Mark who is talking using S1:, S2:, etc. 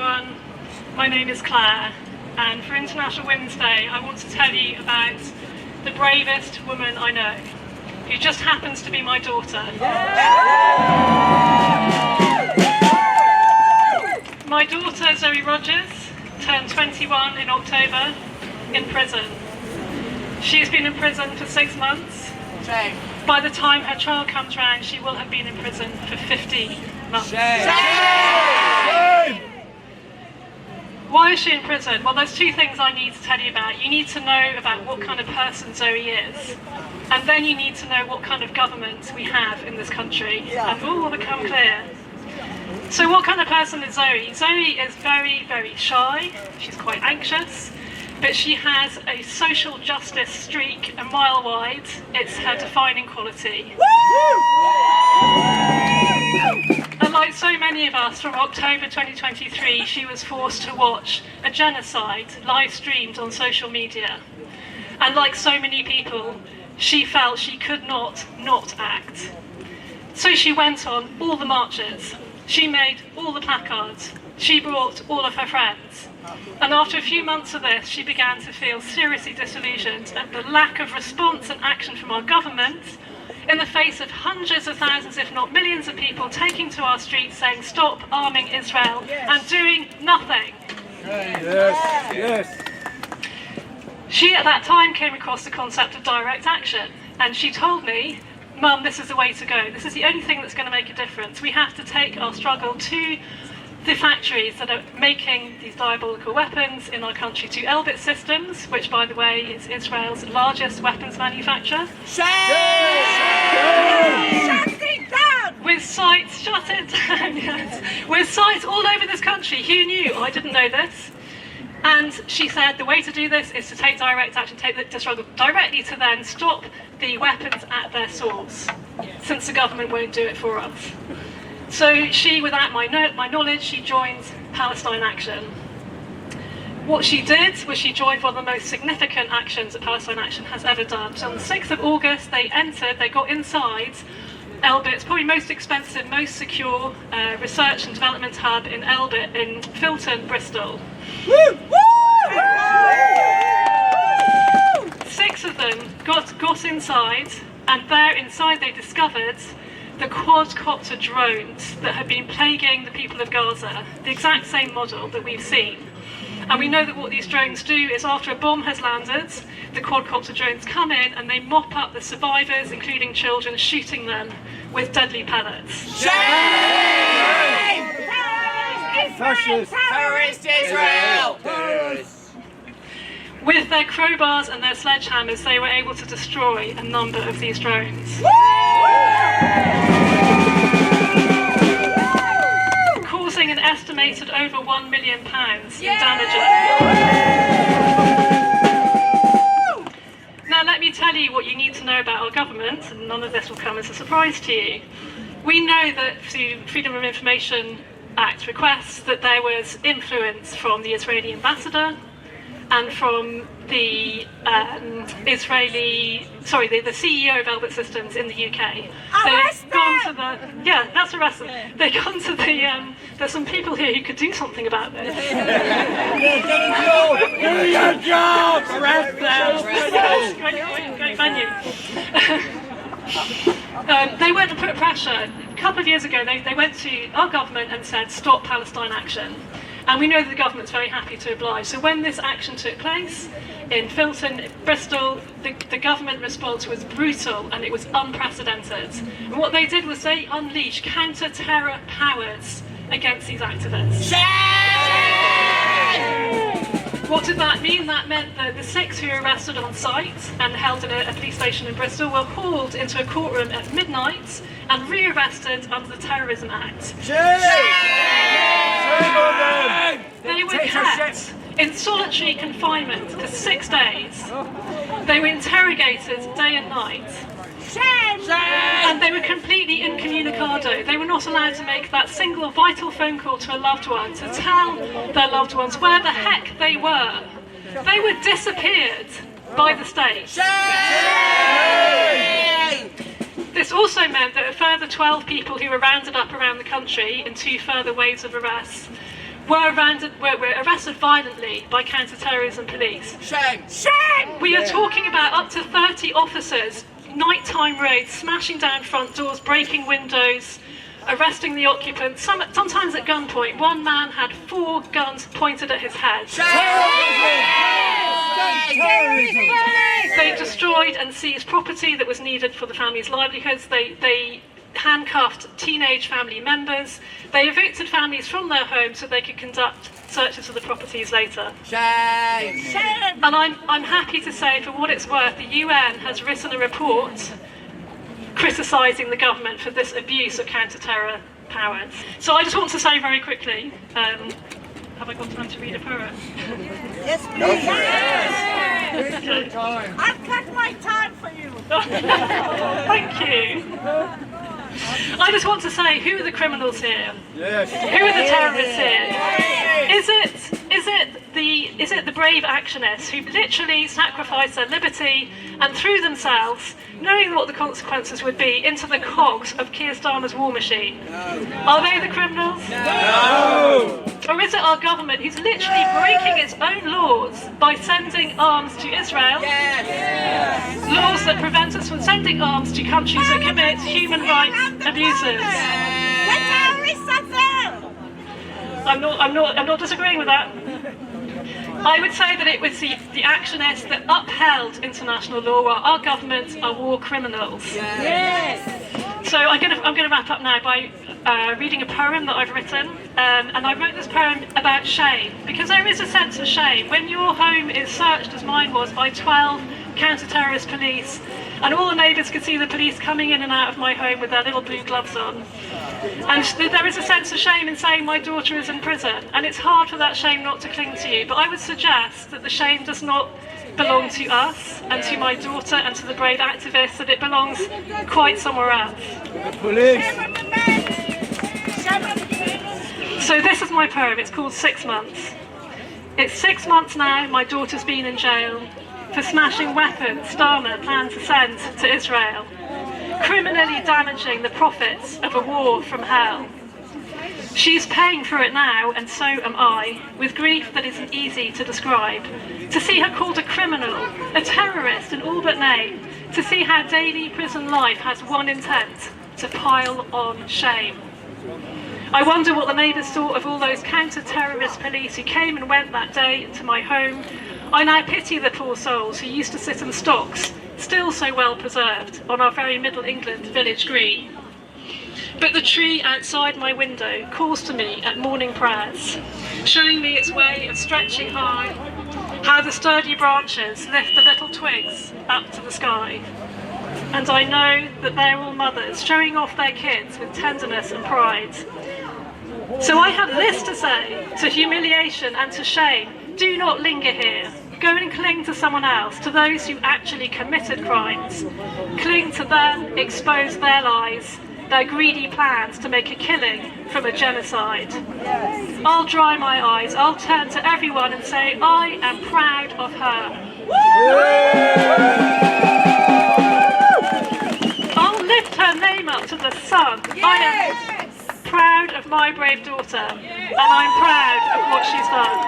S1: everyone. My name is Claire, and for International Women's Day, I want to tell you about the bravest woman I know, who just happens to be my daughter. My daughter, Zoe Rogers, turned 21 in October in prison. She has been in prison for 6 months.
S2: Shame.
S1: By the time her trial comes round, she will have been in prison for 50 months.
S2: Shame.
S1: Why is she in prison? Well, there's 2 things I need to tell you about. You need to know about what kind of person Zoe is, and then you need to know what kind of government we have in this country, and all will become clear. So what kind of person is Zoe? Zoe is very, very shy. She's quite anxious, but she has a social justice streak a mile wide. It's her defining quality. And like so many of us, from October 2023, she was forced to watch a genocide live streamed on social media. And like so many people, she felt she could not act. So she went on all the marches. She made all the placards. She brought all of her friends. And after a few months of this, she began to feel seriously disillusioned at the lack of response and action from our government, in the face of hundreds of thousands, if not millions of people taking to our streets saying, "Stop arming Israel," and doing nothing.
S3: Yes.
S1: She at that time came across the concept of direct action, and she told me, "Mum, this is the way to go. This is the only thing that's going to make a difference. We have to take our struggle to the factories that are making these diabolical weapons in our country, to Elbit Systems, which, by the way, is Israel's largest weapons manufacturer.
S2: Shut it down!
S1: With sites, shut it down, yes. With sites all over this country. Who knew? I didn't know this. And she said the way to do this is to take direct action, take the struggle directly to then stop the weapons at their source, since the government won't do it for us. So she, without my knowledge, she joined Palestine Action. What she did was she joined one of the most significant actions that Palestine Action has ever done. So on the 6th of August, they got inside Elbit's probably most expensive, most secure research and development hub in Elbit, in Filton, Bristol.
S2: Woo! Woo!
S1: 6 of them got inside, and there inside they discovered the quadcopter drones that have been plaguing the people of Gaza, the exact same model that we've seen. And we know that what these drones do is, after a bomb has landed, the quadcopter drones come in and they mop up the survivors, including children, shooting them with deadly pellets.
S2: Shame!
S3: Fascist!
S2: Terrorist Israel!
S1: With their crowbars and their sledgehammers, they were able to destroy a number of these drones. Causing an estimated over £1 million in damages. Now let me tell you what you need to know about our government, and none of this will come as a surprise to you. We know that through Freedom of Information Act requests that there was influence from the Israeli ambassador and from the the CEO of Elbit Systems in the UK. They've gone to that's arrested. They've gone to the, there's some people here who could do something about this.
S3: Do your job! Arrest them!
S1: Great venue. They went to put pressure. A couple of years ago, they went to our government and said, "Stop Palestine Action." And we know that the government's very happy to oblige. So when this action took place in Filton, Bristol, the government response was brutal and it was unprecedented. And what they did was they unleashed counter-terror powers against these activists. What did that mean? That meant that the 6 who were arrested on site and held in a police station in Bristol were hauled into a courtroom at midnight and re-arrested under the Terrorism Act. They were kept in solitary confinement for 6 days. They were interrogated day and night. And they were completely incommunicado. They were not allowed to make that single vital phone call to a loved one to tell their loved ones where the heck they were. They were disappeared by the state. This also meant that a further 12 people who were rounded up around the country in 2 further waves of arrests were arrested violently by counter-terrorism police.
S2: Shame! Shame!
S1: We are talking about up to 30 officers, nighttime raids, smashing down front doors, breaking windows, arresting the occupants, sometimes at gunpoint. One man had 4 guns pointed at his head. They destroyed and seized property that was needed for the family's livelihoods. They handcuffed teenage family members. They evicted families from their homes so they could conduct searches of the properties later.
S2: Shame! Shame!
S1: And I'm happy to say, for what it's worth, the UN has written a report criticising the government for this abuse of counter-terror powers. So I just want to say very quickly, have I got time to read a poem?
S2: Yes, please! Yes. I've cut my time for you!
S1: Thank you. I just want to say, who are the criminals here?
S3: Yes.
S1: Who are the terrorists here? Is it the brave actionists who literally sacrificed their liberty and threw themselves, knowing what the consequences would be, into the cogs of Keir Starmer's war machine? Are they the criminals?
S3: No!
S1: Or is it our government who's literally breaking its own laws by sending arms to Israel?
S2: Yes!
S1: Laws that prevent us from sending arms to countries that commit human rights abuses.
S2: The terrorists are there!
S1: I'm not disagreeing with that. I would say that it was the actionists that upheld international law, while our government are war criminals.
S2: Yes!
S1: So I'm going to wrap up now by reading a poem that I've written, and I wrote this poem about shame, because there is a sense of shame when your home is searched, as mine was, by 12 counter-terrorist police, and all the neighbours could see the police coming in and out of my home with their little blue gloves on. And there is a sense of shame in saying my daughter is in prison, and it's hard for that shame not to cling to you, but I would suggest that the shame does not belong to us and to my daughter and to the brave activists, that it belongs quite somewhere else.
S3: The police.
S1: So this is my poem. It's called 6 Months. It's 6 months now my daughter's been in jail for smashing weapons Starmer planned to send to Israel, criminally damaging the profits of a war from hell. She's paying for it now, and so am I, with grief that isn't easy to describe. To see her called a criminal, a terrorist in all but name, to see how daily prison life has one intent: to pile on shame. I wonder what the neighbours thought of all those counter-terrorist police who came and went that day into my home. I now pity the poor souls who used to sit in stocks, still so well preserved, on our very Middle England village green. But the tree outside my window calls to me at morning prayers, showing me its way of stretching high, how the sturdy branches lift the little twigs up to the sky. And I know that they're all mothers, showing off their kids with tenderness and pride. So I have this to say to humiliation and to shame: do not linger here. Go and cling to someone else, to those who actually committed crimes. Cling to them, expose their lies, their greedy plans to make a killing from a genocide. I'll dry my eyes, I'll turn to everyone and say, I am proud of her. I'll lift her name up to the sun. I am proud of my brave daughter, and I'm proud of what she's done.